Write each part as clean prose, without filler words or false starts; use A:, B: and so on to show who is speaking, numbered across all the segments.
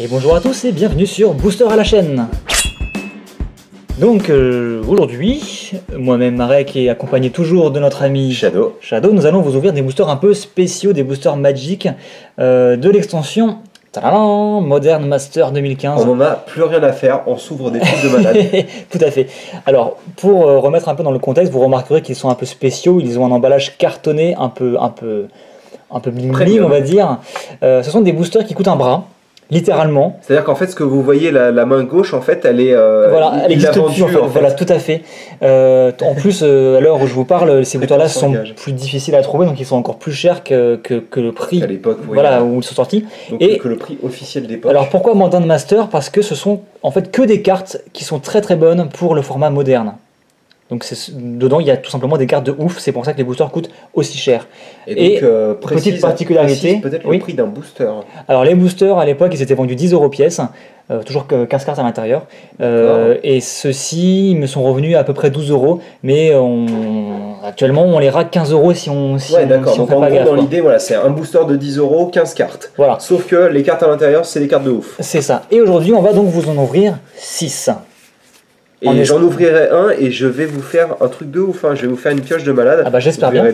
A: Et bonjour à tous et bienvenue sur Booster à la chaîne. Donc aujourd'hui, moi-même Marek et accompagné toujours de notre ami
B: Shadow,
A: nous allons vous ouvrir des boosters un peu spéciaux, des boosters magiques de l'extension Modern Master 2015.
B: on n'en a plus rien à faire, on s'ouvre des trucs de malade.
A: Tout à fait. Alors, pour remettre un peu dans le contexte, vous remarquerez qu'ils sont un peu spéciaux, ils ont un emballage cartonné, un peu bling bling, on va dire. Ce sont des boosters qui coûtent un bras. Littéralement.
B: C'est-à-dire qu'en fait, ce que vous voyez, la main gauche, en fait, elle est.
A: Voilà, elle
B: il l'a
A: n'existe plus en
B: vendue,
A: fait. Voilà, tout à fait. En plus, à l'heure où je vous parle, ces boosters-là sont plus difficiles à trouver, donc ils sont encore plus chers que le prix.
B: À l'époque, oui,
A: voilà, où ils sont sortis.
B: Donc,
A: et
B: que le prix officiel d'époque.
A: Alors pourquoi Modern Master? Parce que ce sont en fait que des cartes qui sont très très bonnes pour le format moderne. Donc dedans il y a tout simplement des cartes de ouf, c'est pour ça que les boosters coûtent aussi cher.
B: Et donc,
A: petite particularité,
B: peut-être
A: oui.
B: le prix d'un booster.
A: Alors les boosters à l'époque ils étaient vendus 10 € pièce, toujours que 15 cartes à l'intérieur. Et ceux-ci me sont revenus à peu près 12 €, mais actuellement on les rate 15 € si on
B: Ouais, d'accord.
A: si on
B: Donc
A: fait
B: en
A: pas
B: gros,
A: gaffe,
B: dans
A: quoi.
B: l'idée, voilà, c'est un booster de 10 €, 15 cartes.
A: Voilà.
B: Sauf que les cartes à l'intérieur, c'est des cartes de ouf.
A: C'est ça. Et aujourd'hui on va donc vous en ouvrir 6.
B: Et j'en ouvrirai un et je vais vous faire un truc de ouf, hein. Je vais vous faire une pioche de malade.
A: Ah bah j'espère bien.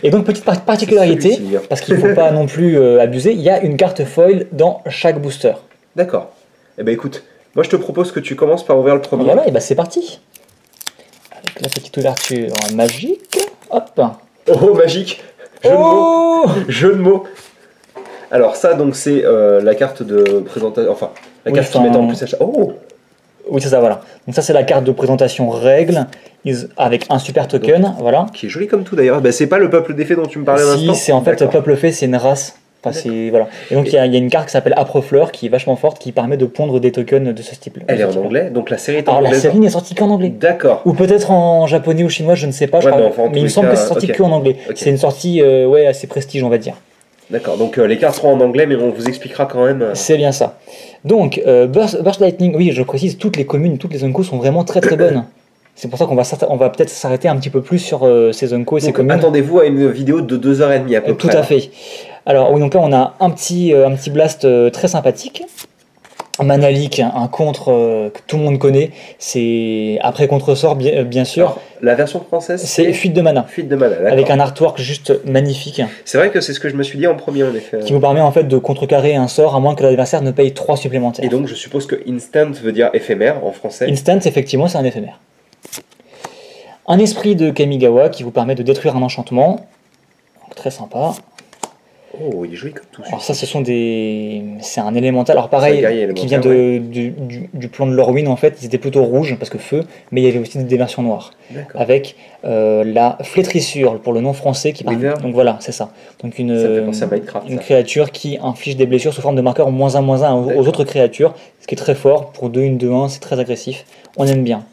A: Et donc petite particularité, parce qu'il ne faut pas non plus abuser, il y a une carte foil dans chaque booster.
B: D'accord. Eh ben écoute, moi je te propose que tu commences par ouvrir le premier.
A: Voilà, et bah c'est parti. Avec la petite ouverture magique. Hop.
B: Oh, magique. Jeu de mots. Alors ça, donc c'est la carte de présentation, enfin la carte qui met en plus à chaque... Oh.
A: Oui, c'est ça, voilà. Donc ça, c'est la carte de présentation règle, avec un super token, donc, voilà.
B: Qui est joli comme tout d'ailleurs. Ben, c'est pas le peuple des fées dont tu me parlais à l'instant.
A: Si, c'est en fait le peuple fée, c'est une race. Enfin, voilà. Et donc il y a une carte qui s'appelle Aprefleur, qui est vachement forte, qui permet de pondre des tokens de ce type.
B: Elle est en anglais, donc la série est en
A: anglais.
B: anglais.
A: Alors la série n'est sortie qu'en anglais.
B: D'accord.
A: Ou peut-être en japonais ou chinois, je ne sais pas,
B: ouais,
A: mais il me semble que c'est sorti qu'en anglais. C'est une sortie assez prestige, on va dire.
B: D'accord, donc les cartes seront en anglais, mais on vous expliquera quand même.
A: C'est bien ça. Donc, Burst Lightning, oui, je précise, toutes les communes, toutes les Unco sont vraiment très très bonnes. C'est pour ça qu'on va peut-être s'arrêter un petit peu plus sur ces Unco et ces communes.
B: Attendez-vous à une vidéo de 2h30 à peu près.
A: Tout à fait. Alors, oui, donc là, on a un petit blast très sympathique. Manalik, un contre que tout le monde connaît, c'est après contresort bien sûr.
B: Alors, la version française,
A: c'est Fuite de mana.
B: Fuite de mana, d'accord.
A: Avec un artwork juste magnifique.
B: C'est vrai que c'est ce que je me suis dit en premier en effet.
A: Qui vous permet en fait de contrecarrer un sort à moins que l'adversaire ne paye 3 supplémentaires.
B: Et donc je suppose que instant veut dire éphémère en français.
A: Instant, effectivement, c'est un éphémère. Un esprit de Kamigawa qui vous permet de détruire un enchantement. Donc, très sympa.
B: Oh, il est joli comme tout.
A: Alors ça, c'est un élémental. Alors pareil, qui vient du plan de l'Orwyn en fait. Ils étaient plutôt rouges parce que feu, mais il y avait aussi des versions noires. Avec la flétrissure pour le nom français qui permet. Donc voilà, c'est ça. Donc une créature qui inflige des blessures sous forme de marqueur -1/-1 aux autres créatures, ce qui est très fort pour 2/1 2/1. C'est très agressif. On aime bien.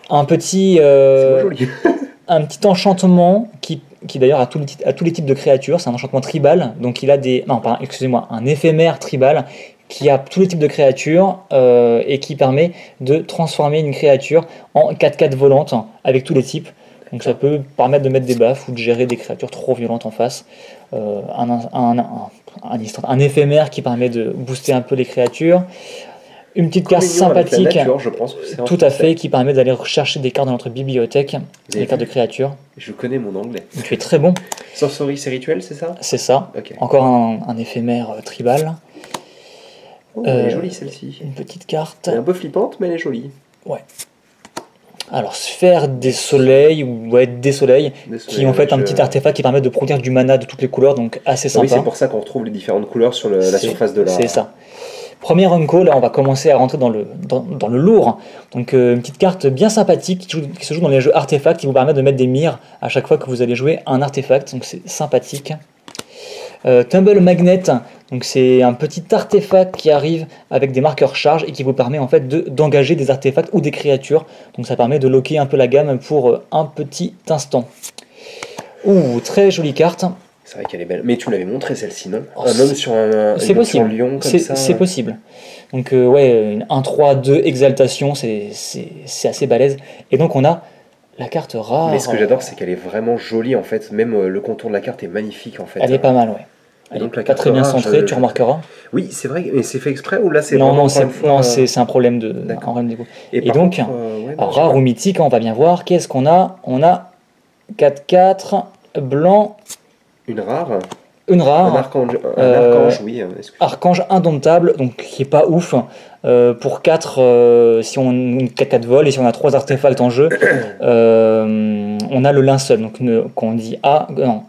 A: Un petit enchantement qui d'ailleurs a tous les types de créatures, c'est un enchantement tribal, donc il a un éphémère tribal qui a tous les types de créatures et qui permet de transformer une créature en 4/4 volante avec tous les types. Donc ça peut permettre de mettre des buffs ou de gérer des créatures trop violentes en face. Un éphémère qui permet de booster un peu les créatures. Une petite carte sympathique,
B: nature, je pense que
A: tout à fait, qui permet d'aller rechercher des cartes dans notre bibliothèque, des cartes de créatures.
B: Je connais mon anglais.
A: Tu es très bon.
B: Sorcery, c'est rituel, c'est ça?
A: C'est ça. Okay. Encore un éphémère tribal.
B: Oh, elle est jolie celle-ci.
A: Une petite carte.
B: Elle est un peu flippante, mais elle est jolie.
A: Ouais. Alors, Sphère des Soleils, ou des Soleils, qui ont en fait un petit artefact qui permet de produire du mana de toutes les couleurs, donc assez sympa.
B: Oui, c'est pour ça qu'on retrouve les différentes couleurs sur la surface de la...
A: C'est ça. Premier Unco, là on va commencer à rentrer dans le lourd. Donc une petite carte bien sympathique qui se joue dans les jeux artefacts, qui vous permet de mettre des mires à chaque fois que vous allez jouer un artefact, donc c'est sympathique. Tumble Magnet, donc c'est un petit artefact qui arrive avec des marqueurs charge et qui vous permet en fait d'engager des artefacts ou des créatures. Donc ça permet de locker un peu la gamme pour un petit instant. Ouh, très jolie carte.
B: C'est vrai qu'elle est belle. Mais tu l'avais montré celle-ci, non? Un homme sur un lion comme ça.
A: C'est possible. Donc ouais, un 3-2 exaltation, c'est assez balèze. Et donc on a la carte rare.
B: Mais ce que j'adore, c'est qu'elle est vraiment jolie en fait. Même le contour de la carte est magnifique en fait.
A: Elle est pas mal, ouais. Elle
B: donc
A: est
B: la
A: pas
B: carte
A: très bien
B: rare,
A: centrée, tu remarqueras.
B: Oui, c'est vrai, mais c'est fait exprès ou là c'est
A: Non,
B: vraiment
A: non,
B: encore une fois,
A: c'est un problème de.
B: D'accord.
A: un problème d'égo.
B: Et
A: Et
B: par
A: donc,
B: contre, ouais, non,
A: alors
B: j'ai
A: rare
B: pas-
A: ou mythique, on va bien voir. Qu'est-ce qu'on a? On a 4-4, blanc,
B: une rare,
A: une rare.
B: un archange, oui. Excuse-moi.
A: Archange indomptable, donc qui est pas ouf. Pour 4, si on 4 vol et si on a 3 artefacts en jeu, on a le linceul. Donc quand on dit A, non,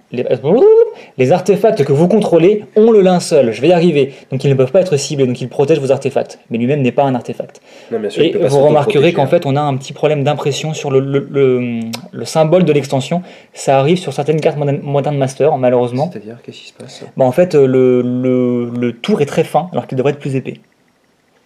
A: les artefacts que vous contrôlez ont le linceul. Je vais y arriver. Donc ils ne peuvent pas être ciblés, donc ils protègent vos artefacts. Mais lui-même n'est pas un artefact.
B: Non, bien sûr, il
A: Et
B: peut pas
A: vous remarquerez
B: s'auto-protéger,
A: qu'en
B: hein.
A: fait on a un petit problème d'impression sur le symbole de l'extension. Ça arrive sur certaines cartes Modern Master, malheureusement.
B: C'est-à-dire, qu'est-ce qui se passe?
A: Bah en fait, le tour est très fin alors qu'il devrait être plus épais.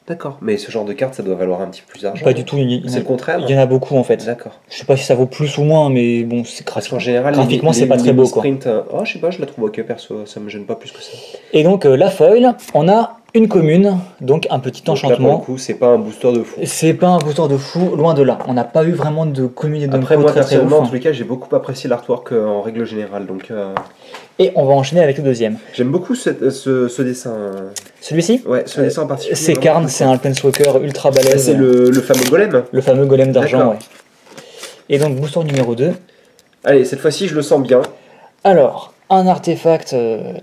B: D'accord, mais ce genre de carte, ça doit valoir un petit peu plus d'argent.
A: Pas du tout,
B: C'est le contraire.
A: il y en a beaucoup en fait.
B: D'accord.
A: Je sais pas si ça vaut plus ou moins, mais bon, c'est
B: Parce qu'en général,
A: graphiquement, c'est pas très beau, quoi.
B: sprint, oh, je sais pas, je la trouve ok perso, ça me gêne pas plus que ça.
A: Et donc la foil, on a une commune, donc un petit
B: Donc là, pour
A: enchantement.
B: le coup, c'est pas un booster de fou.
A: C'est pas un booster de fou, loin de là. On n'a pas eu vraiment de commune et de
B: Après,
A: co
B: moi
A: très très
B: personnellement,
A: ouf.
B: en tous les cas, j'ai beaucoup apprécié l'artwork en règle générale. Donc,
A: Et on va enchaîner avec le deuxième.
B: j'aime beaucoup ce dessin.
A: Celui-ci,
B: Ouais, ce dessin en particulier.
A: c'est
B: vraiment
A: Karn,
B: cool,
A: c'est
B: quoi.
A: un Planeswalker ultra
B: Ah,
A: balèze.
B: c'est le fameux golem.
A: Le fameux golem d'argent,
B: D'accord.
A: ouais. Et donc booster numéro 2.
B: Allez, cette fois-ci, je le sens bien.
A: Alors, un artefact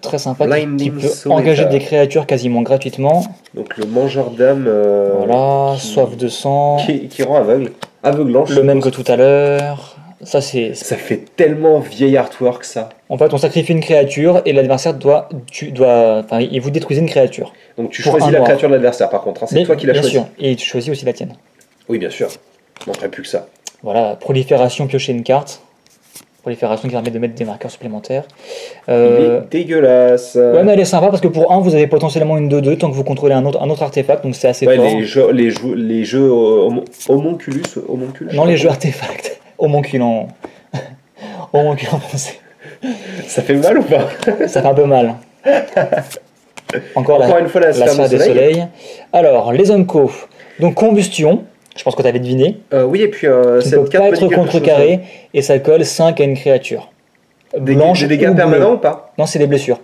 A: très sympa qui
B: Blinding
A: peut
B: Sonata.
A: engager des créatures quasiment gratuitement.
B: Donc, le mangeur d'âme.
A: Voilà,
B: qui-
A: soif de sang,
B: qui rend aveugle. Aveuglant, je
A: le même que
B: suppose.
A: tout à l'heure. Ça c'est.
B: Ça fait tellement vieil artwork, ça.
A: En fait, on sacrifie une créature et l'adversaire enfin, il vous détruisez une créature.
B: Donc, tu
A: Pour
B: choisis
A: un
B: la
A: noir.
B: créature de l'adversaire, par contre, hein. C'est
A: Mais-
B: toi qui l'as
A: bien
B: choisi.
A: sûr, et tu choisis aussi la tienne.
B: Oui, bien sûr. Il manquerait plus que ça.
A: Voilà, prolifération, piocher une carte. Prolifération qui permet de mettre des marqueurs supplémentaires.
B: Il est dégueulasse.
A: Ouais, mais elle est sympa parce que pour 1, vous avez potentiellement une 2-2 tant que vous contrôlez un autre artefact, donc c'est assez
B: Ouais,
A: fort.
B: les jeux homonculus.
A: Non, les jeux artefacts. Homonculant. Homonculant français.
B: Ça fait mal ou pas?
A: Ça fait un peu mal. Encore
B: Une fois, la
A: la
B: sphère
A: sphère
B: de
A: des
B: soleil.
A: soleils. Alors, les Unco. Donc, combustion. Je pense que tu avais deviné.
B: Oui, et puis
A: Qui ne
B: cette
A: peut
B: carte
A: pas
B: me
A: être
B: dit quelque chose,
A: contrecarré et ça colle 5 à une créature.
B: hein.
A: Blanche
B: Des dégâts
A: ou bleue.
B: permanents ou pas?
A: Non, c'est des blessures.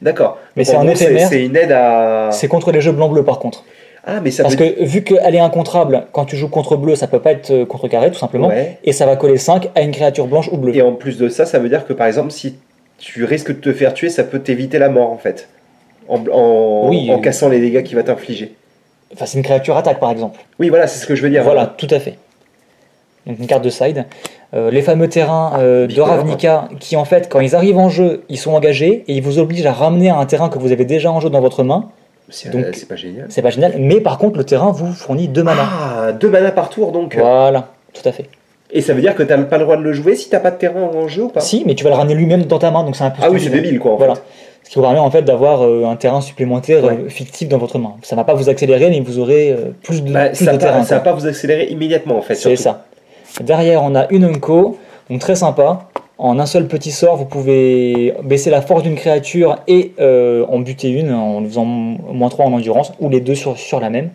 B: D'accord.
A: Mais
B: Donc,
A: c'est
B: en
A: un
B: gros,
A: éphémère.
B: C'est une aide à.
A: C'est contre les jeux blanc-bleu par contre.
B: Ah, mais ça
A: Parce
B: veut
A: que vu qu'elle est incontrable, quand tu joues contre bleu, ça peut pas être contrecarré tout simplement.
B: Ouais.
A: Et ça va coller 5 à une créature blanche ou bleue.
B: Et en plus de ça, ça veut dire que par exemple, si tu risques de te faire tuer, ça peut t'éviter la mort en fait.
A: Oui.
B: En cassant les dégâts qu'il va t'infliger.
A: Enfin, c'est une créature attaque par exemple.
B: Oui, voilà, c'est ce que je veux dire.
A: Voilà, tout à fait. Donc une carte de side. Les fameux terrains de
B: Bicolore.
A: Ravnica qui en fait quand ils arrivent en jeu ils sont engagés et ils vous obligent à ramener un terrain que vous avez déjà en jeu dans votre main. Donc,
B: C'est pas génial.
A: C'est pas génial, mais par contre le terrain vous fournit 2 mana.
B: Ah, 2 mana par tour donc.
A: Voilà, tout à fait.
B: Et ça veut dire que t'as pas le droit de le jouer si t'as pas de terrain en jeu ou pas?
A: Si, mais tu vas le ramener lui-même dans ta main, donc c'est un peu
B: Ah oui, c'est
A: stupide.
B: débile quoi en
A: Voilà.
B: fait.
A: Ce qui vous permet en fait d'avoir un terrain supplémentaire
B: Ouais.
A: fictif dans votre main. Ça va pas vous accélérer, mais vous aurez plus de,
B: Bah,
A: plus
B: ça
A: de terrain.
B: va
A: quoi.
B: pas vous accélérer immédiatement en fait.
A: C'est
B: surtout.
A: ça. Derrière, on a une Unco, donc très sympa. En un seul petit sort, vous pouvez baisser la force d'une créature et en buter une en lui faisant -3 en endurance, ou les deux sur la même.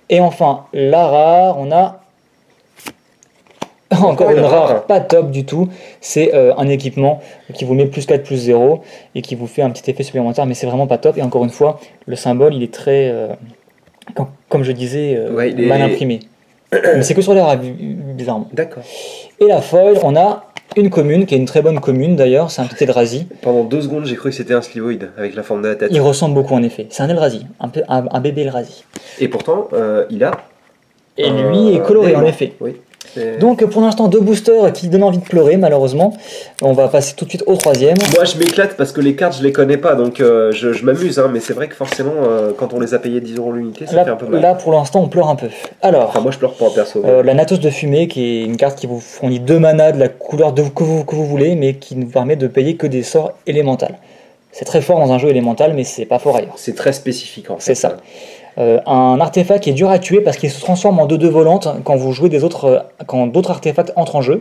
A: Et enfin, la rare, on a encore une rare, pas top du tout. C'est un équipement qui vous met +4, +0 et qui vous fait un petit effet supplémentaire, mais c'est vraiment pas top. Et encore une fois, le symbole, il est très, comme je disais,
B: Ouais, il est-
A: mal imprimé. Mais c'est que sur les rares, bizarrement.
B: D'accord.
A: Et la foil, on a une commune, qui est une très bonne commune d'ailleurs, c'est un petit Eldrazi.
B: Pendant 2 secondes, j'ai cru que c'était un slivoid avec la forme de la tête.
A: Il ressemble beaucoup en effet. C'est un Eldrazi, un bébé Eldrazi.
B: Et pourtant, il a.
A: Et lui est coloré en
B: élément.
A: effet.
B: Oui.
A: Donc pour l'instant 2 boosters qui donnent envie de pleurer malheureusement. On va passer tout de suite au troisième.
B: Moi, je m'éclate parce que les cartes, je les connais pas, donc je m'amuse, hein, mais c'est vrai que forcément, quand on les a payées 10 € l'unité, ça fait un peu mal.
A: Là pour l'instant on pleure un peu. Alors,
B: Enfin, moi, je pleure pas perso.
A: la Natos de fumée qui est une carte qui vous fournit 2 mana de la couleur que vous voulez mais qui nous permet de payer que des sorts élémentaux. C'est très fort dans un jeu élémental mais c'est pas fort ailleurs.
B: C'est très spécifique en fait.
A: C'est ça. Un artefact qui est dur à tuer parce qu'il se transforme en 2/2 volante quand vous jouez quand d'autres artefacts entrent en jeu.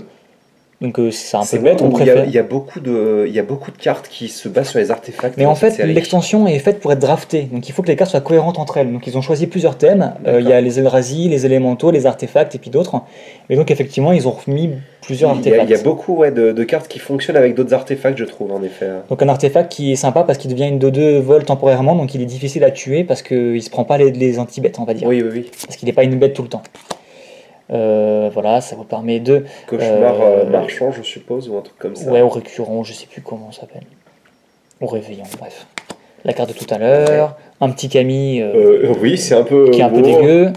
A: Donc c'est un peu
B: C'est
A: bête,
B: bon,
A: on préfère.
B: il y a beaucoup de cartes qui se basent sur les artefacts.
A: Mais
B: dans
A: en
B: cette
A: fait,
B: série.
A: l'extension est faite pour être draftée, donc il faut que les cartes soient cohérentes entre elles. Donc ils ont choisi plusieurs thèmes, il y a les Eldrazi, les élémentaux, les artefacts et puis d'autres. Et donc effectivement, ils ont mis plusieurs artefacts.
B: Il y a beaucoup de cartes qui fonctionnent avec d'autres artefacts, je trouve, en effet.
A: Donc un artefact qui est sympa parce qu'il devient une 2/2 vol temporairement, donc il est difficile à tuer parce qu'il se prend pas les anti-bêtes, on va dire.
B: Oui, oui, oui.
A: Parce qu'il n'est pas une bête tout le temps. Voilà, ça vous permet de...
B: Cauchemar marchand, je suppose, ou un truc comme ça.
A: Ouais, au récurrent, je sais plus comment ça s'appelle. Au réveillon, bref. La carte de tout à l'heure, un petit Camille
B: oui, c'est un peu...
A: qui est un peu dégueu,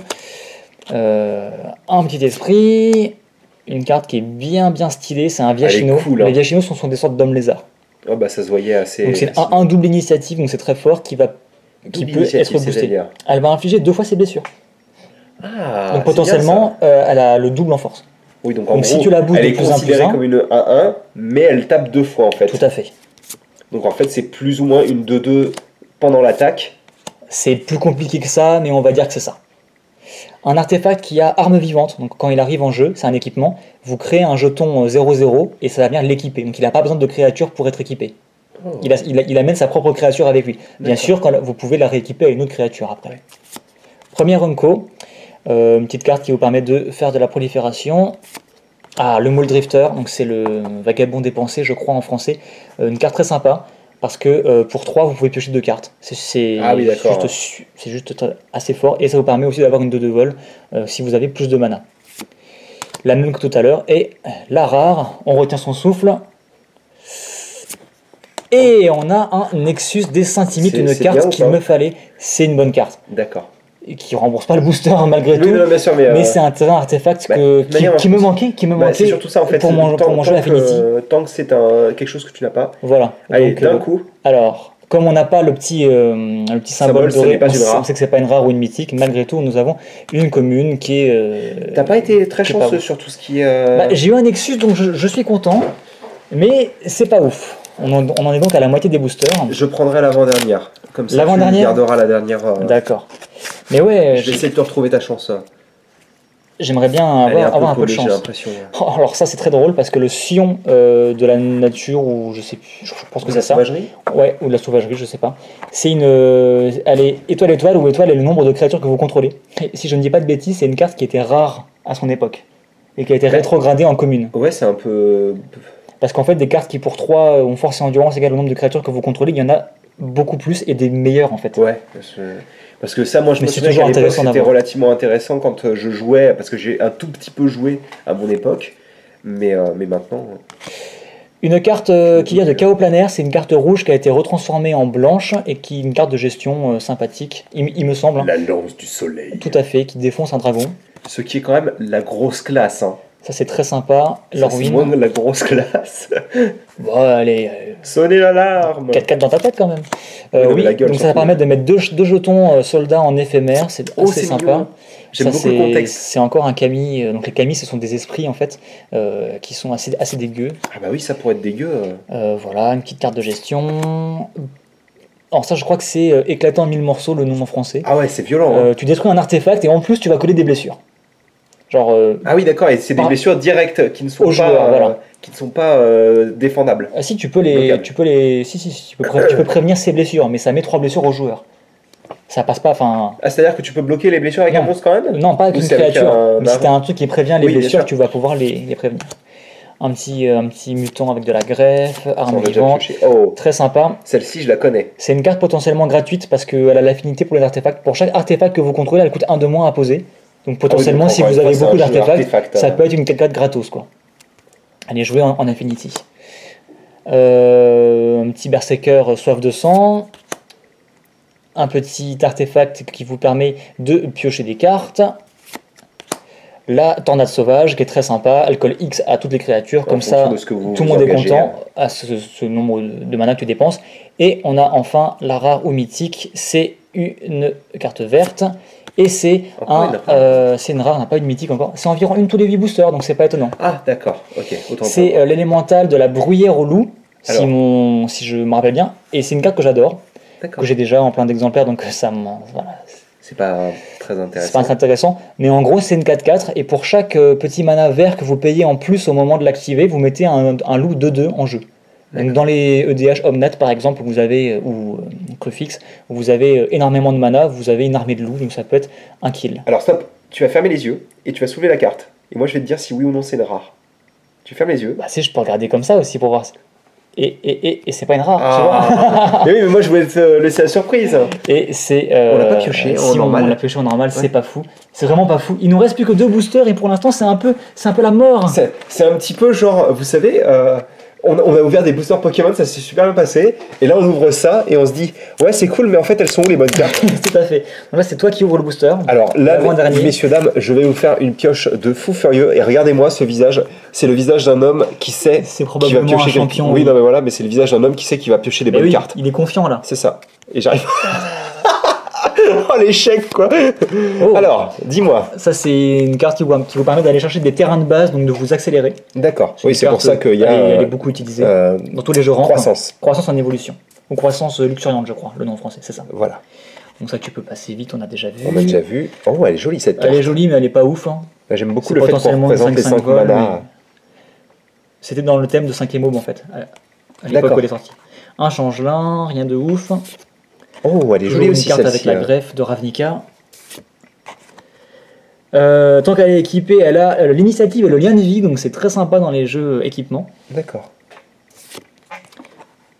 A: un petit esprit, une carte qui est bien stylée, c'est un Viachino.
B: Cool, hein.
A: Les Viachinos sont des sortes d'hommes lézards.
B: Ah bah ça se voyait assez...
A: Donc c'est un double initiative, donc c'est très fort, qui peut être boosté. Elle va infliger 2 fois ses blessures.
B: Ah,
A: donc potentiellement, elle a le double en force.
B: Oui, donc
A: si tu la boostes
B: elle
A: de
B: est
A: plus 1
B: considérée comme une 1-1, mais elle tape 2 fois en fait.
A: Tout à fait.
B: Donc en fait, c'est plus ou moins une 2-2 pendant l'attaque.
A: C'est plus compliqué que ça, mais on va dire que c'est ça. Un artefact qui a arme vivante, donc quand il arrive en jeu, c'est un équipement, vous créez un jeton 0/0 et ça va venir l'équiper. Donc il n'a pas besoin de créature pour être équipé. Oh. Il amène sa propre créature avec lui. Bien sûr, vous pouvez la rééquiper avec une autre créature après. Premier Unco, une petite carte qui vous permet de faire de la prolifération. Ah, le Maul Drifter, donc c'est le vagabond dépensé, je crois en français. Une carte très sympa, parce que pour 3, vous pouvez piocher 2 cartes. C'est juste assez fort, et ça vous permet aussi d'avoir une 2/2 vol si vous avez plus de mana. La même que tout à l'heure, et la rare, on retient son souffle. Et on a un Nexus des Saint-Timite, une carte qu'il me fallait. C'est une bonne carte.
B: D'accord.
A: Et qui rembourse pas le booster malgré tout.
B: Non, bien sûr, mais
A: c'est un terrain artefact qui me manquait.
B: C'est surtout ça en fait.
A: Pour mon jeu Affinity.
B: Tant que c'est quelque chose que tu n'as pas.
A: Voilà.
B: Allez, d'un coup.
A: Alors, comme on n'a pas le petit symbole doré, on sait que c'est pas une rare ou une mythique. Malgré tout, nous avons une commune qui est.
B: T'as pas été très chanceux sur tout ce qui est.
A: J'ai eu un Nexus, donc je suis content. Mais c'est pas ouf. On en est donc à la moitié des boosters.
B: Je prendrai l'avant-dernière. Comme ça,
A: tu
B: garderas la dernière.
A: D'accord. Mais ouais.
B: Je vais essayer de te retrouver ta chance.
A: J'aimerais bien avoir un peu de chance.
B: J'ai l'impression.
A: Alors ça c'est très drôle parce que le Sillon de la nature, ou je sais plus, je pense que c'est ça.
B: La sauvagerie ?
A: Ouais, ou de la sauvagerie, je sais pas. C'est une... elle est étoile, où étoile est le nombre de créatures que vous contrôlez. Et si je ne dis pas de bêtises, c'est une carte qui était rare à son époque. Et qui a été rétrogradée en commune.
B: Ouais, c'est un peu...
A: Parce qu'en fait, des cartes qui pour 3 ont force et endurance égale au nombre de créatures que vous contrôlez, il y en a beaucoup plus et des meilleures en fait.
B: Ouais, parce que ça, moi je me souviens qu'à l'époque c'était relativement intéressant quand je jouais, parce que j'ai un tout petit peu joué à mon époque, mais maintenant...
A: Une carte qui vient de Chaos Planaire, c'est une carte rouge qui a été retransformée en blanche et qui est une carte de gestion sympathique, il me semble.
B: La lance du soleil.
A: Tout à fait, qui défonce un dragon.
B: Ce qui est quand même la grosse classe, hein.
A: Ça c'est très sympa.
B: C'est moins de la grosse classe.
A: Bon, allez.
B: Sonnez l'alarme.
A: 4-4 dans ta tête quand même.
B: Oui,
A: donc ça va permettre de mettre deux jetons soldats en éphémère, c'est assez sympa.
B: J'aime beaucoup le contexte.
A: C'est encore un Kami. Donc les Kami, ce sont des esprits en fait, qui sont assez dégueux.
B: Ah bah oui, ça pourrait être dégueu.
A: Voilà, une petite carte de gestion. Alors ça, je crois que c'est éclatant en 1000 morceaux, le nom en français.
B: Ah ouais, c'est violent. Hein.
A: Tu détruis un artefact et en plus tu vas coller des blessures. Genre,
B: ah oui, d'accord, et c'est des blessures directes qui ne sont pas défendables.
A: Si tu peux tu peux prévenir ces blessures, mais ça met 3 blessures au joueur. Ça passe pas, enfin.
B: Ah, c'est-à-dire que tu peux bloquer les blessures avec un monstre quand même ?
A: Non, pas avec une créature. Mais si t'as un truc qui prévient les blessures, tu vas pouvoir les prévenir. Un petit mutant avec de la greffe, arme vivante, très sympa.
B: Celle-ci, je la connais.
A: C'est une carte potentiellement gratuite parce qu'elle a l'affinité pour les artefacts. Pour chaque artefact que vous contrôlez, elle coûte 1 de moins à poser. Donc potentiellement, si vous avez beaucoup d'artefacts, ça peut être une carte gratos, quoi. Allez, jouer en Infinity. Un petit Berserker soif de sang. Un petit artefact qui vous permet de piocher des cartes. La Tornade Sauvage, qui est très sympa. Elle colle X à toutes les créatures. Comme ça, tout le monde est content à ce nombre de mana que tu dépenses. Et on a enfin la rare ou mythique. C'est une carte verte. Et c'est une rare, on n'a pas une mythique encore. C'est environ une tous les 8 boosters, donc c'est pas étonnant.
B: Ah d'accord, ok.
A: C'est l'élémental de la bruyère au loup, si je me rappelle bien. Et c'est une carte que j'adore, que j'ai déjà en plein d'exemplaires, donc ça voilà.
B: C'est pas très
A: C'est pas
B: intéressant.
A: très intéressant, mais en gros c'est une 4-4 et pour chaque petit mana vert que vous payez en plus au moment de l'activer, vous mettez un loup 2-2 en jeu. Donc dans les EDH Omnat par exemple, vous avez, ou Crufix, où vous avez énormément de mana, vous avez une armée de loups, donc ça peut être un kill.
B: Alors stop, tu vas fermer les yeux et tu vas soulever la carte. Et moi je vais te dire si oui ou non c'est une rare. Tu fermes les yeux.
A: Bah si, je peux regarder comme ça aussi pour voir. Et c'est pas une rare,
B: Ah. Mais oui, mais moi je voulais te laisser la surprise.
A: tu vois. Et c'est.
B: On l'a pas pioché en
A: si
B: normal.
A: on l'a pioché en normal,
B: Ouais.
A: c'est pas fou. C'est vraiment pas fou. Il nous reste plus que 2 boosters et pour l'instant c'est un peu la mort.
B: C'est un petit peu genre, vous savez, on a ouvert des boosters Pokémon, ça s'est super bien passé. Et là on ouvre ça et on se dit, ouais c'est cool, mais en fait elles sont où les bonnes cartes?
A: Tout à fait. Donc là c'est toi qui ouvre le booster.
B: Alors là,
A: L'avant-dernier.
B: messieurs, dames, je vais vous faire une pioche de fou furieux. Et regardez-moi ce visage. C'est le visage d'un homme qui sait
A: C'est
B: qui va
A: probablement
B: piocher
A: un champion.
B: Oui, non mais voilà, mais c'est le visage d'un homme qui sait qu'il va piocher des
A: Mais
B: bonnes
A: oui,
B: cartes.
A: il est confiant là.
B: C'est ça. Et j'arrive. Oh l'échec quoi.
A: Oh.
B: Alors, dis-moi.
A: Ça c'est une carte qui vous permet d'aller chercher des terrains de base, donc de vous accélérer.
B: D'accord.
A: une
B: Oui, c'est pour
A: carte,
B: ça qu'il y a
A: elle est beaucoup utilisée dans tous les jeux rampes.
B: croissance.
A: Croissance en évolution. Ou croissance luxuriante, je crois, le nom français, c'est ça.
B: Voilà.
A: Donc ça tu peux passer vite, on a déjà vu.
B: On a déjà vu. Oh, elle est jolie cette carte.
A: Elle est jolie mais elle est pas ouf. Hein.
B: J'aime beaucoup
A: C'est
B: le fait qu'on
A: potentiellement
B: représente les
A: 5
B: 5
A: vols,
B: mana.
A: mais c'était dans le thème de 5ème aube en fait, à l'époque
B: D'accord.
A: où elle est sortie. Un changelin, rien de ouf.
B: Oh, elle est
A: Toujours
B: jolie
A: une
B: aussi
A: carte avec
B: celle-ci.
A: la greffe de Ravnica. Tant qu'elle est équipée, elle a l'initiative et le lien de vie, donc c'est très sympa dans les jeux équipement.
B: D'accord.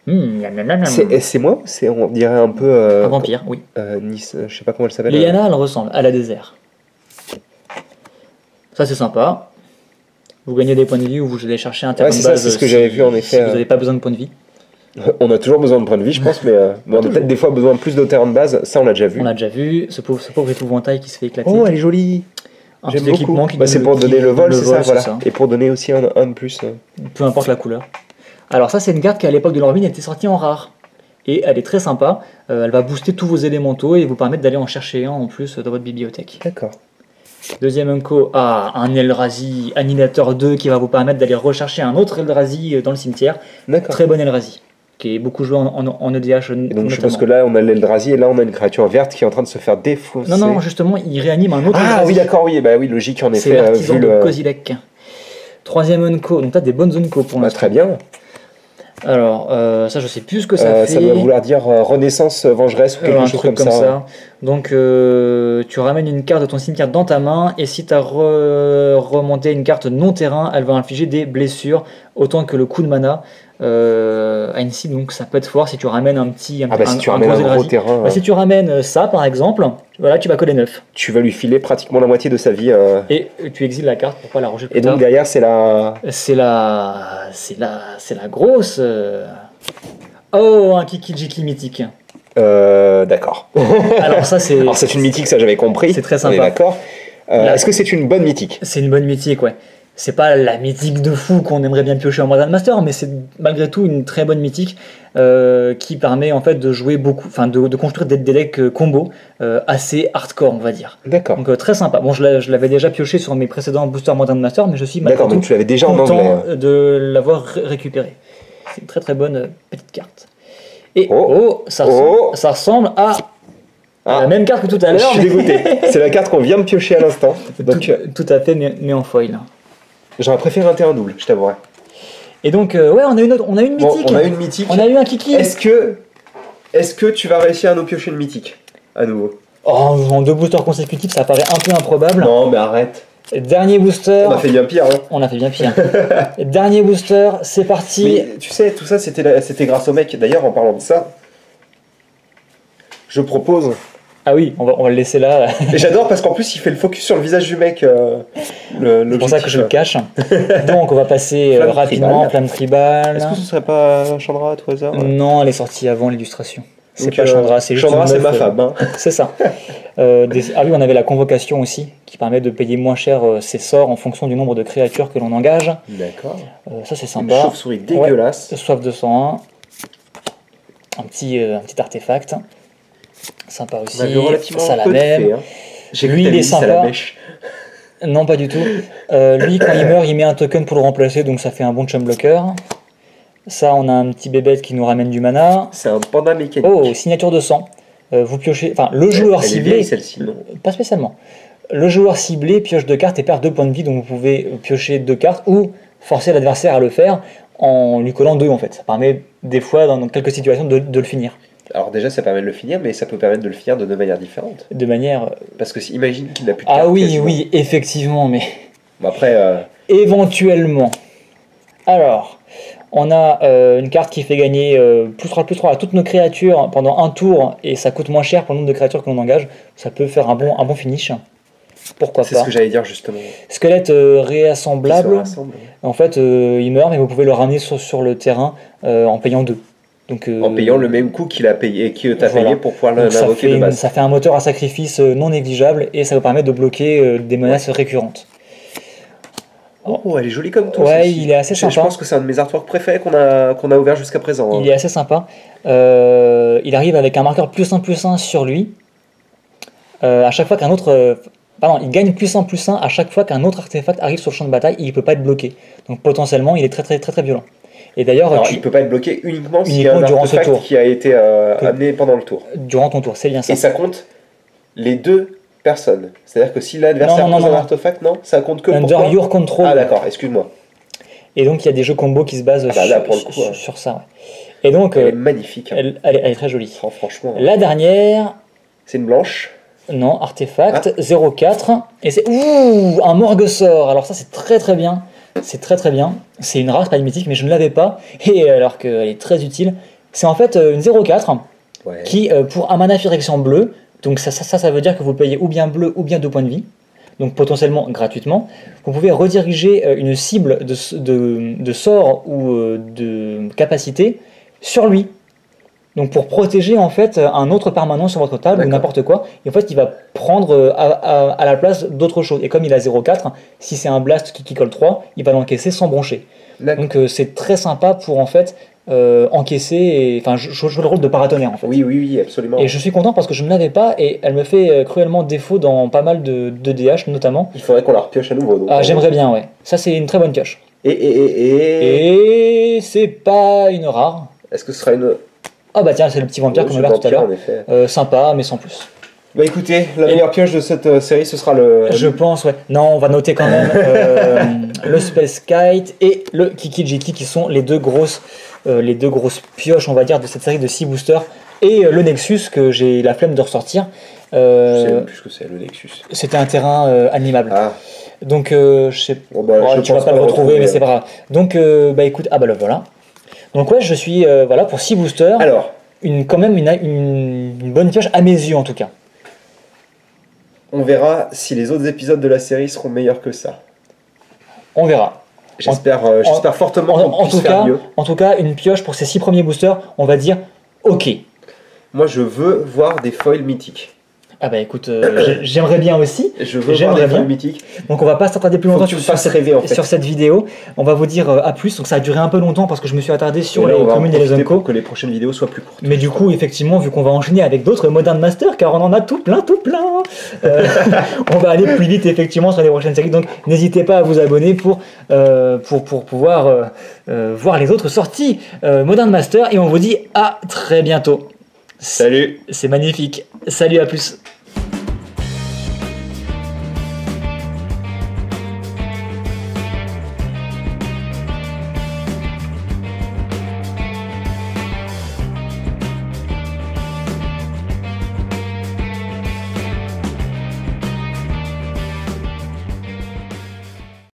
A: Miam, miam, miam, miam.
B: C'est moi ou c'est, on dirait un peu.
A: Un vampire, oui.
B: Nice, je sais pas comment elle s'appelle.
A: Liliana, elle ressemble à la désert. Ça c'est sympa. Vous gagnez des points de vie ou vous allez chercher un terrain
B: Ouais, c'est
A: de
B: ça,
A: base
B: c'est ce que j'avais vu, en effet,
A: Si vous n'avez pas besoin de points de vie.
B: On a toujours besoin de points de vie, je pense, mais bon, on a peut-être des fois besoin de plus de terrain de base. Ça, on l'a déjà vu.
A: On l'a déjà vu, ce pauvre épouvantail qui se fait éclater.
B: Oh, elle est jolie.
A: Un
B: J'aime
A: petit équipement
B: beaucoup.
A: qui
B: Bah, c'est pour donner le vol, c'est ça, voilà.
A: ça.
B: Et pour donner aussi un de plus.
A: Peu importe la couleur. Alors ça c'est une carte qui à l'époque de l'Orbine était sortie en rare. Et elle est très sympa, elle va booster tous vos élémentaux et vous permettre d'aller en chercher un en plus dans votre bibliothèque.
B: D'accord.
A: Deuxième unco, un Eldrazi Annihilator 2 qui va vous permettre d'aller rechercher un autre Eldrazi dans le cimetière.
B: D'accord.
A: Très bon Eldrazi, qui est beaucoup joué en EDH
B: Et donc je pense que là, on a l'Eldrazi et là, on a une créature verte qui est en train de se faire défoncer.
A: Non, justement, il réanime un autre
B: Ah
A: Eldrazi.
B: oui, d'accord, oui, bah oui, logique en
A: C'est
B: effet.
A: l'artisan
B: vu
A: de
B: le...
A: Kozilek. Troisième unco, donc t'as des bonnes unco pour
B: Bah,
A: l'instant.
B: très bien.
A: Alors, ça je sais plus ce que ça fait.
B: Ça doit vouloir dire Renaissance Vengeresse ou quelque
A: Un
B: chose
A: truc
B: comme ça.
A: Donc tu ramènes une carte de ton cimetière dans ta main et si tu as remonté une carte non terrain, elle va infliger des blessures autant que le coup de mana à une cible. Donc ça peut être fort si tu ramènes si tu
B: ramènes un gros terrain,
A: si tu ramènes ça par exemple, voilà, tu vas coller 9
B: tu vas lui filer pratiquement la moitié de sa vie.
A: et tu exiles la carte pour pas la ranger plus
B: Et donc
A: tard.
B: derrière, c'est la...
A: C'est la grosse. Oh, un Kiki-Jiki mythique.
B: D'accord.
A: Alors ça c'est.
B: Alors c'est une mythique, ça j'avais compris.
A: C'est très
B: On est
A: sympa.
B: d'accord. Est-ce que c'est une bonne mythique?
A: C'est une bonne mythique, ouais. C'est pas la mythique de fou qu'on aimerait bien piocher en Modern Master, mais c'est malgré tout une très bonne mythique qui permet en fait de jouer beaucoup, enfin de construire des decks combo assez hardcore, on va dire.
B: D'accord.
A: Donc très sympa. Bon, je l'avais déjà pioché sur mes précédents boosters Modern Master, mais je suis
B: D'accord,
A: malgré
B: donc
A: tout
B: tu l'avais déjà en anglais.
A: content de l'avoir récupéré. C'est une très très bonne petite carte. Et ça ressemble à la même carte que tout à
B: Je
A: l'heure.
B: suis
A: mais-
B: dégoûté. C'est la carte qu'on vient de piocher à l'instant. Donc
A: tout à fait, mais en foil.
B: j'aurais préféré un terrain double, je t'avouerai.
A: Et donc, ouais, on a une
B: Bon,
A: mythique.
B: on a une mythique.
A: On a eu un Kiki.
B: Est-ce que tu vas réussir à nous piocher une mythique à nouveau?
A: Oh, en 2 boosters consécutifs, ça paraît un peu improbable.
B: Non, mais arrête.
A: Dernier booster.
B: On a fait bien pire. Hein.
A: On a fait bien pire. Dernier booster, c'est parti.
B: Mais tu sais, tout ça, c'était grâce au mec. D'ailleurs, en parlant de ça, je propose.
A: Ah oui, on va le laisser là.
B: Et j'adore parce qu'en plus, il fait le focus sur le visage du mec.
A: C'est pour ça que je le cache. Donc, on va passer
B: Flamme
A: rapidement.
B: tribale.
A: Flamme tribale.
B: Est-ce que ce serait pas Chandra à tout hasard?
A: Non, elle est sortie avant l'illustration. C'est
B: Donc,
A: pas Chandra, c'est juste
B: Chandra,
A: une
B: c'est
A: meuf,
B: ma femme. Hein.
A: C'est ça. Ah oui, on avait la convocation aussi, qui permet de payer moins cher ses sorts en fonction du nombre de créatures que l'on engage.
B: D'accord.
A: Ça, c'est
B: Une
A: sympa.
B: chauve-souris dégueulasse.
A: Soif 201. Un petit artefact. Sympa aussi.
B: On a vu relativement
A: Ça la
B: peu de
A: même.
B: faits, hein. J'ai
A: Lui,
B: vu
A: il est
B: ça à la
A: sympa.
B: mèche.
A: Non, pas du tout. Lui, quand il meurt, il met un token pour le remplacer, donc ça fait un bon chum blocker. Ça, on a un petit bébête qui nous ramène du mana.
B: C'est un panda mécanique.
A: Oh, signature de sang. vous piochez, enfin le joueur
B: Elle est
A: ciblé,
B: vieille, celle-ci, non?
A: pas spécialement. Le joueur ciblé pioche 2 cartes et perd 2 points de vie, donc vous pouvez piocher 2 cartes ou forcer l'adversaire à le faire en lui collant 2 en fait. Ça permet des fois dans quelques situations de le finir.
B: Alors déjà, ça permet de le finir, mais ça peut permettre de le finir de 2 manières différentes.
A: De manière...
B: Parce que imagine qu'il n'a plus de
A: Ah
B: cartes.
A: oui,
B: quasiment.
A: oui, effectivement, mais...
B: Bon, après,
A: Éventuellement. Alors, on a une carte qui fait gagner +3/+3 à toutes nos créatures pendant un tour, et ça coûte moins cher pour le nombre de créatures que l'on engage. Ça peut faire un bon finish. Pourquoi
B: c'est
A: pas.
B: ce que j'allais dire justement.
A: Squelette
B: Qui se
A: réassemblable.
B: rassemble, ouais.
A: En fait, il meurt, mais vous pouvez le ramener sur le terrain en payant 2. Donc,
B: En payant le même coût qu'il a payé et que tu as
A: voilà.
B: payé pour pouvoir
A: donc ça,
B: l'invoquer de base.
A: ça fait un moteur à sacrifice non négligeable, et ça vous permet de bloquer des menaces récurrentes.
B: Oh, elle est jolie comme tout.
A: Ouais,
B: celle-ci.
A: il est assez
B: Je
A: sympa.
B: pense que c'est un de mes artworks préférés qu'on a ouvert jusqu'à présent.
A: Il est assez sympa. Il arrive avec un marqueur +1/+1 sur lui. À chaque fois qu'un autre... pardon, il gagne +1/+1 à chaque fois qu'un autre artefact arrive sur le champ de bataille et il ne peut pas être bloqué. Donc potentiellement, il est très violent. Et d'ailleurs,
B: Alors, il peut pas être bloqué uniquement s'il y a un
A: durant ce
B: artefact
A: tour.
B: qui a été amené pendant le tour.
A: durant ton tour, c'est bien ça.
B: Et ça compte les 2 personnes. C'est-à-dire que si l'adversaire
A: Non,
B: pose
A: non,
B: un
A: non.
B: artefact, non, ça compte que pour
A: Under
B: toi.
A: your control.
B: Ah d'accord, excuse-moi.
A: Et donc il y a des jeux combo qui se basent
B: Ah bah là, pour le coup,
A: sur ça. Ouais. Et donc,
B: Elle est magnifique. Hein.
A: elle est très jolie.
B: Oh, franchement,
A: La dernière,
B: c'est une blanche.
A: non, artefact, 0,4. Et c'est un Morguesaur. Alors ça, c'est très bien. C'est très bien. C'est une rare, c'est pas une mythique, mais je ne l'avais pas. Et alors qu'elle est très utile. C'est en fait une 0,4
B: Ouais.
A: qui, pour un mana direction bleu, donc ça veut dire que vous payez ou bien bleu ou bien 2 points de vie. Donc potentiellement gratuitement, vous pouvez rediriger une cible de sort ou de capacité sur lui. Donc pour protéger en fait un autre permanent sur votre table ou
B: D'accord.
A: n'importe quoi, et en fait il va prendre à la place d'autres choses. Et comme il a 0,4, si c'est un blast qui colle 3, il va l'encaisser sans broncher.
B: D'accord.
A: Donc c'est très sympa pour en fait encaisser, et, enfin jouer le rôle de paratonnerre en fait.
B: Oui, absolument.
A: Et je suis content parce que je ne l'avais pas et elle me fait cruellement défaut dans pas mal de DH notamment.
B: Il faudrait qu'on la repioche à nouveau. Donc,
A: Ah, j'aimerais bien, ouais. Ça, c'est une très bonne pioche.
B: Et
A: Et c'est pas une rare.
B: est-ce que ce sera une...
A: Ah bah tiens, c'est le petit vampire qu'on a ouvert tout à l'heure.
B: en effet.
A: Sympa, mais sans plus.
B: Bah écoutez, la
A: Et-
B: meilleure pioche de cette série, ce sera le...
A: Je pense, ouais. Non, on va noter quand même le Spellskite et le Kikijiki qui sont les deux grosses pioches, on va dire, de cette série de 6 boosters. Et le Nexus que j'ai la flemme de ressortir.
B: Je sais même plus ce que c'est, le Nexus.
A: C'était un terrain animable.
B: Ah,
A: Donc, je sais
B: bon bah, je
A: tu vas
B: pense
A: pas le retrouver, mais c'est
B: pas.
A: pas grave. Donc, bah écoute, ah bah le voilà. Donc, ouais, je suis voilà pour 6 boosters.
B: Alors,
A: Quand même une bonne pioche à mes yeux en tout cas.
B: on verra si les autres épisodes de la série seront meilleurs que ça.
A: On verra.
B: J'espère fortement qu'on
A: En
B: puisse
A: tout
B: faire
A: cas,
B: mieux.
A: une pioche pour ces 6 premiers boosters, on va dire ok.
B: Moi, je veux voir des foils mythiques.
A: Ah bah écoute, j'aimerais bien aussi.
B: Je veux voir
A: J'aimerais
B: des
A: bien.
B: foils mythiques.
A: Donc on va pas s'attarder plus
B: Faut
A: longtemps
B: que tu me fasses rêver, en fait.
A: sur cette vidéo. On va vous dire à plus. Donc ça a duré un peu longtemps parce que je me suis attardé sur
B: Et là,
A: les
B: on va en
A: communes et les
B: profiter
A: Unco.
B: pour que les prochaines vidéos soient plus courtes.
A: Mais du coup, effectivement, vu qu'on va enchaîner avec d'autres Modern Masters, car on en a tout plein, on va aller plus vite effectivement sur les prochaines séries. Donc n'hésitez pas à vous abonner pour pouvoir voir les autres sorties Modern Master. Et on vous dit à très bientôt.
B: Salut!
A: C'est magnifique. Salut, à plus.